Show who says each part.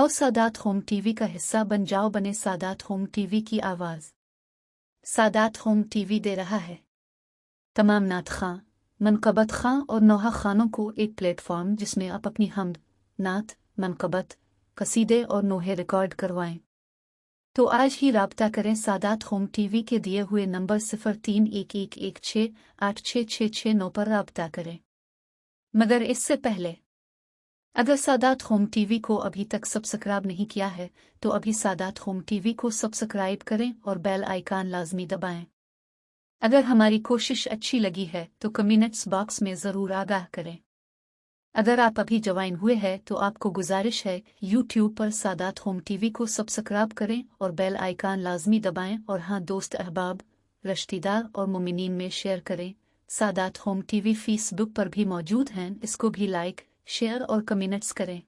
Speaker 1: आओ Sadat home TV का हिस्सा बन जाओ, बने सादात होम टीवी की आवाज़। सादात होम टीवी दे रहा है तमाम नात खां, मनकबत खां और नौहा खानों को एक प्लेटफॉर्म जिसमें आप अपनी हमद, नात, मनकबत, कसीदे और नोहे रिकॉर्ड करवाएं। तो आज ही राब्ता करें सादात होम टीवी के दिए हुए नंबर 031116866669 पर राब्ता करें। मगर इससे पहले अगर सादात होम टीवी को अभी तक सब्सक्राइब नहीं किया है तो अभी सादात होम टीवी को सब्सक्राइब करें और बेल आइकन लाजमी दबाएं। अगर हमारी कोशिश अच्छी लगी है तो कमेंट्स बॉक्स में ज़रूर आगाह करें। अगर आप अभी ज्वाइन हुए हैं तो आपको गुजारिश है यूट्यूब पर सादात होम टीवी को सब्सक्राइब करें और बेल आइकन लाजमी दबाएं, और हाँ, दोस्त अहबाब, रिश्तेदार और मुमिनीन में शेयर करें। सादात होम टीवी फेसबुक पर भी मौजूद हैं, इसको भी लाइक, शेयर और कमेंट्स करें।